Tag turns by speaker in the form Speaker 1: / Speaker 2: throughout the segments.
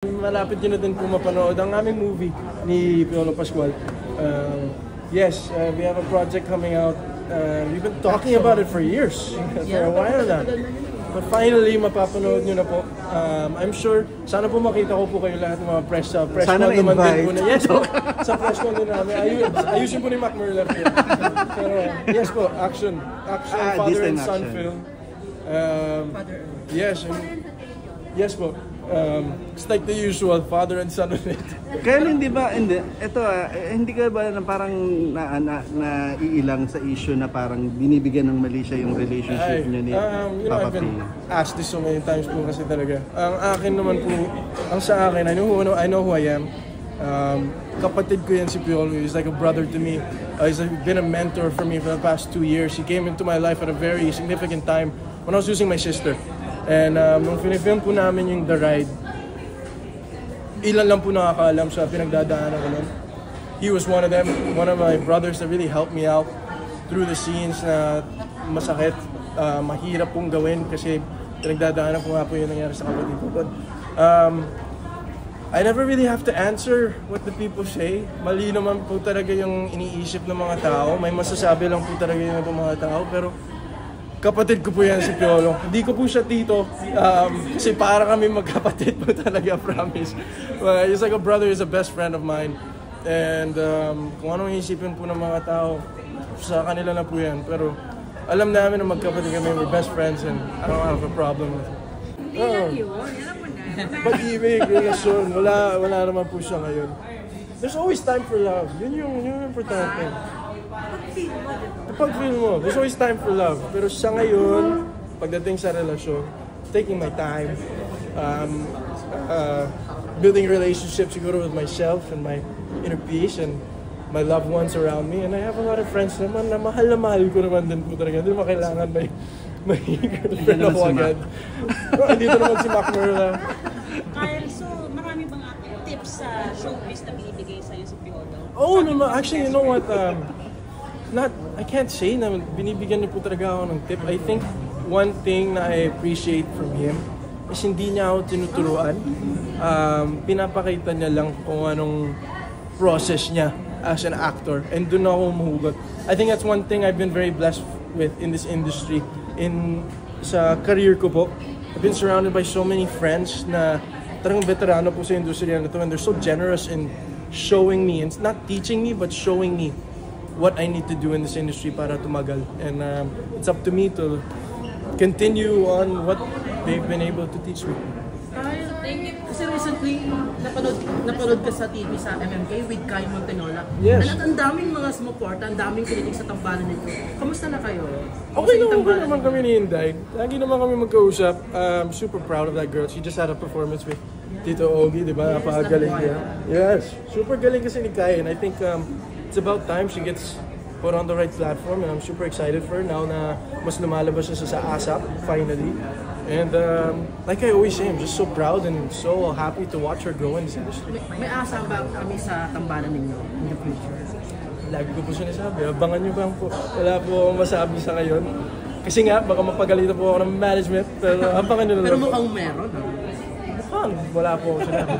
Speaker 1: Malapit yun na din po mapanood ang aming movie ni Piolo Pascual. Yes, we have a project coming out. We've been talking about it for years, for a while na. But finally, mapapanood nyo na po. I'm sure, sana po makita ko po kayo lahat ng mga press con naman din po na. Yes po, sa press con din namin. Ayusin po ni Mac Merla. Pero yes po, action father and son film. Yes po. It's like the usual, father and son ulit.
Speaker 2: Kaya hindi ba, hindi ka ba na parang naiilang sa issue na parang binibigyan ng mali siya yung relationship niya ni Papa P?
Speaker 1: I've been asked this so many times po kasi talaga. Ang akin naman po, ang sa akin, I know who I am. Kapatid ko yan si Piolo. He's like a brother to me. He's been a mentor for me for the past 2 years. He came into my life at a very significant time when I was losing my sister. And nung pinifilm po namin yung The Ride, ilan lang po nakakaalam sa pinagdadaanan ko nun. He was one of them, one of my brothers that really helped me out through the scenes na masakit, mahirap pong gawin kasi pinagdadaanan ko nga po yung nangyari sa kapatid ko. But I never really have to answer what the people say. Mali naman po talaga yung iniisip ng mga tao. May masasabi lang po talaga yung mga tao. Pero kapatid ko po yan si Piolo. Hindi ko po siya tito. Kasi para kami magkapatid po talaga, promise. He's like a brother, he's a best friend of mine. And kung anong isipin po ng mga tao, sa kanila na po yan. Pero alam namin na magkapatid kami, we're best friends and I don't have a problem with it.
Speaker 3: Hindi lang yun, alam mo na.
Speaker 1: Pag-ibig, relasyon, wala naman po siya ngayon. There's always time for love. Yun yung importante. Pag-feel mo, there's always time for love. Pero sa ngayon, pagdating sa relasyon, taking my time, building relationships siguro with myself and my inner peace and my loved ones around me. And I have a lot of friends naman na mahal ko naman din po talaga. Hindi mo kailangan may girlfriend ako agad. Dito naman si Mac Merla.
Speaker 3: Kyle, so marami bang tips sa showbiz na binibigay sa'yo si Piolo?
Speaker 1: Oh, no, actually, you know what? I can't say na binibigyan niyo po talaga ako ng tip. I think one thing na I appreciate from him is hindi niya ako tinuturuan. Pinapakita niya lang kung anong process niya as an actor. And doon ako mahugot. I think that's one thing I've been very blessed with in this industry. Sa career ko po, I've been surrounded by so many friends na talagang veterano po sa industriya na ito. And they're so generous in showing me, and not teaching me, but showing me what I need to do in this industry para tumagal. And it's up to me to continue on what they've been able to teach me.
Speaker 4: Kasi recently, napanood ka sa TV sa MMK with Kai Montenola.
Speaker 1: Yes.
Speaker 4: At ang daming mga sumuporta, ang daming kinilig sa tambalan ninyo. Kamusta na kayo?
Speaker 1: Okay naman kami ni Inday. Lagi naman kami magkausap. I'm super proud of that girl. She just had a performance with Tito Ogie, di ba? Napakagaling niya. Yes, super galing kasi ni Kai. And I think it's about time she gets put on the right platform. And I'm super excited for her now na mas lumalabas siya sa ASAP, finally. And like I always say, I'm just so proud and so happy to watch her grow in this industry.
Speaker 4: May asa ba kami sa tambalan ninyo in the future?
Speaker 1: Lagi ko po sinasabi, abangan nyo bang po. Wala po akong masabi sa ngayon. Kasi nga, baka mapagalitan po ako ng management, pero abangan nyo na lang.
Speaker 4: Pero mukhang meron.
Speaker 1: Mukhang wala po akong sinabi.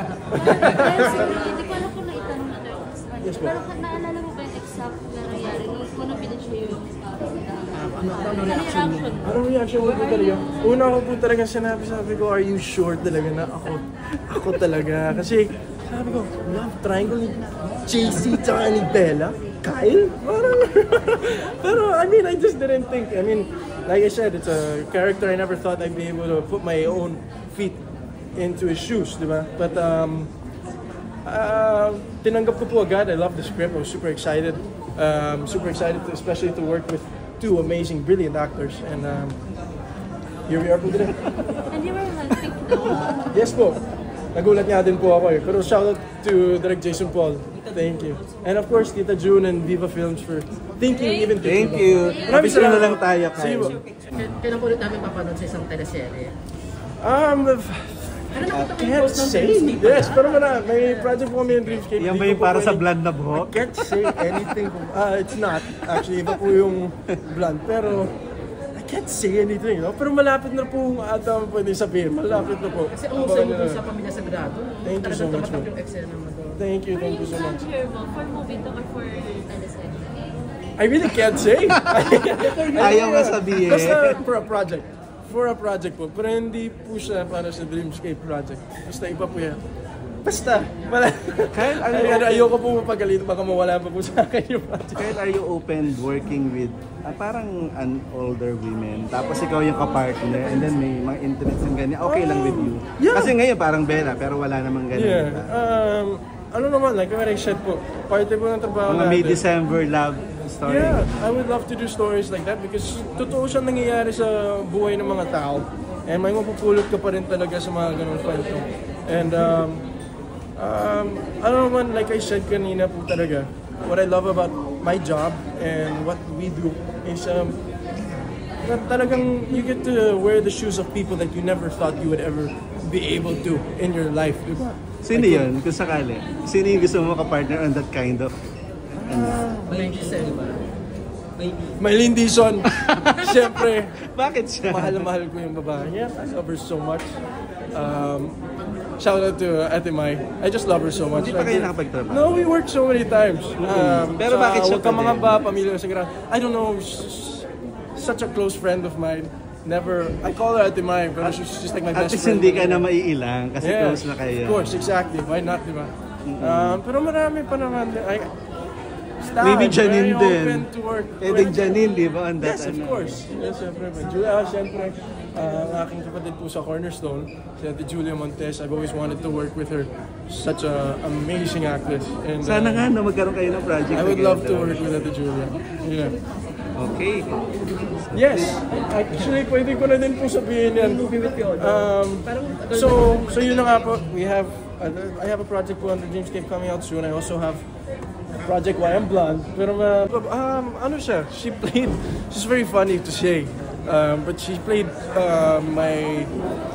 Speaker 5: Hindi ko alam kung naitanong na tayo.
Speaker 1: Yes po.
Speaker 5: Pero naalala mo ba yung exact na nangyari? Kung napinit siya yung
Speaker 4: Ano reaction mo?
Speaker 1: Anong reaction mo po talaga? Una ko po talaga sabi ko, are you sure talaga na ako talaga? Kasi sabi ko, love triangle ni JC tsaka ni Bella? Kyle? Parang, pero I mean, I just didn't think. I mean, like I said, it's a character I never thought I'd be able to put my own feet into his shoes, di ba? But tinanggap ko po agad. I love the script. I was super excited. Especially to work with two amazing, brilliant actors. And here we are po today.
Speaker 5: And you were helping them?
Speaker 1: Yes po. Nagulat nga din po ako eh. Pero shout out to Direct Jason Paul. Thank you. And of course, Tita June and Viva Films for thinking even to
Speaker 2: Thank you.
Speaker 1: Maraming
Speaker 2: Abisyon na
Speaker 1: salamat.
Speaker 2: lang tayo,
Speaker 1: See you.
Speaker 2: Kyle.
Speaker 4: Kailan po ulit namin papanood sa isang teleserye?
Speaker 1: Can't say. Yes, pero may project po kami yung Dreamscape.
Speaker 2: Yan ba
Speaker 1: Di
Speaker 2: yung
Speaker 1: ko po
Speaker 2: para sa
Speaker 1: pwedeng-
Speaker 2: blonde na buhok?
Speaker 1: I can't say anything. It's not. Actually, iba po yung blonde. Pero I can't say anything, no? Pero malapit na po ata pwede sabihin. Malapit na po.
Speaker 4: Kasi umusay mo dun sa Pamilya Sagrado.
Speaker 1: Thank you so much,
Speaker 4: Talagang tumatak
Speaker 1: ma'am.
Speaker 4: yung eksena mo doon.
Speaker 1: Thank you so much.
Speaker 5: For movie to or for teleserye?
Speaker 1: I really can't say.
Speaker 2: Ayaw nga sabihin.
Speaker 1: Basta for a project. For a project po. Pero hindi po siya para sa Dreamscape project. Basta iba po yan. Basta. Wala.
Speaker 2: Kahit
Speaker 1: Ayoko po mapagalit. Baka mawala pa po sa akin yung project.
Speaker 2: Kahit are you open working with parang an older women, tapos ikaw yung kapartner, and then may mga interests yung ganyan, okay lang with you?
Speaker 1: Yeah.
Speaker 2: Kasi ngayon parang Bella, pero wala namang ganyan.
Speaker 1: Yeah.
Speaker 2: Diba?
Speaker 1: Ano naman, like what I said po, parte po ng trabaho
Speaker 2: Mga May
Speaker 1: natin.
Speaker 2: December love story.
Speaker 1: Yeah, I would love to do stories like that because totoo siya nangyayari sa buhay ng mga tao. And may mapupulot ka pa rin talaga sa mga ganun kwento. And ano naman, like I said kanina po talaga, what I love about my job and what we do is na talagang you get to wear the shoes of people that you never thought you would ever be able to in your life, di ba?
Speaker 2: Sino yun, kung sakali? Sino yung gusto mo ka-partner on that kind of?
Speaker 4: May Giselle ba?
Speaker 1: Maylene Dizon, siyempre,
Speaker 2: Bakit siya?
Speaker 1: mahal na mahal ko yung babae niya. I love her so much. Shout out to Ate Mai. I just love her so much.
Speaker 2: Hindi pa kayo nakapagtrabaho?
Speaker 1: No, we worked so many times.
Speaker 2: Pero bakit siya
Speaker 1: Huwag Ka
Speaker 2: pa
Speaker 1: Mga
Speaker 2: din?
Speaker 1: Ba, Pamilya Sagrado. I don't know, such a close friend of mine. Never, I call her Ate Mai, pero she's just like my
Speaker 2: At
Speaker 1: best
Speaker 2: least
Speaker 1: friend.
Speaker 2: hindi ka na maiilang kasi
Speaker 1: Yeah,
Speaker 2: close na kayo.
Speaker 1: of course, exactly. Why not, di ba? Pero marami pa naman.
Speaker 2: Maybe Janine din.
Speaker 1: Open to work.
Speaker 2: Eh, din Janine, di ba? On that,
Speaker 1: Yes, of course. Yes, siyempre. Julia, siyempre, ang aking kapatid po sa Cornerstone, si Ate Julia Montes, I've always wanted to work with her. Such a amazing actress. And,
Speaker 2: Sana nga na magkaroon kayo ng project
Speaker 1: I would love to
Speaker 2: together.
Speaker 1: work with Ate Julia. Yeah.
Speaker 2: Okay.
Speaker 1: Yes, actually, pwede ko na din po sabihin yan. So yun na nga po, I have a project po under Dreamscape coming out soon. I also have Project Why I'm Blonde. Pero ano siya, she's very funny to say. But she played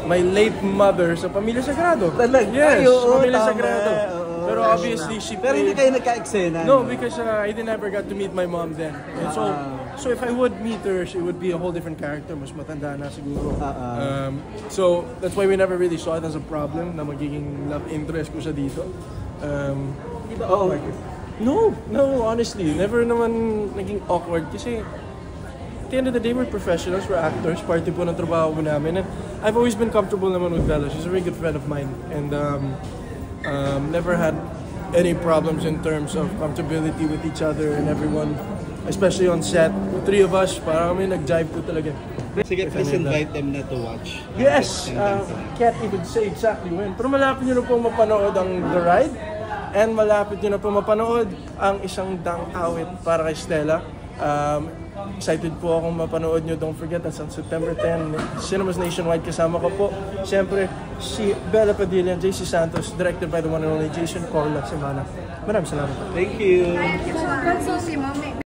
Speaker 1: my late mother sa Pamilya Sagrado.
Speaker 2: Talaga?
Speaker 1: Yes,
Speaker 2: Ay, oo,
Speaker 1: Pamilya
Speaker 2: tama.
Speaker 1: Sagrado.
Speaker 2: Oo.
Speaker 1: Pero obviously she
Speaker 2: Pero hindi
Speaker 1: played...
Speaker 2: kayo nagka-eksena.
Speaker 1: No, because I never got to meet my mom then. And so if I would meet her, she would be a whole different character. Mas matanda na siguro. So that's why we never really saw it as a problem na magiging love interest ko siya dito.
Speaker 4: Di ba awkward?
Speaker 1: No, honestly, never naman naging awkward kasi at the end of the day, we're professionals, we're actors, party po ng trabaho po namin. And I've always been comfortable naman with Bella. She's a very good friend of mine. And never had any problems in terms of comfortability with each other and everyone, especially on set. The three of us, parang kami nag-jive po talaga.
Speaker 2: Sige, please invite them na to watch.
Speaker 1: Yes! Can't even say exactly when. Pero malapit nyo na po mapanood ang The Ride. And malapit nyo na po mapanood ang isang dang awit para kay Stella. Excited po akong mapanood nyo. Don't forget, that's on September 10. Cinemas Nationwide kasama ko po. Siyempre, si Bella Padilla, JC Santos, directed by the one and only Jason Corla Semana. Maraming salamat.
Speaker 2: Thank you.
Speaker 5: So, si Mami,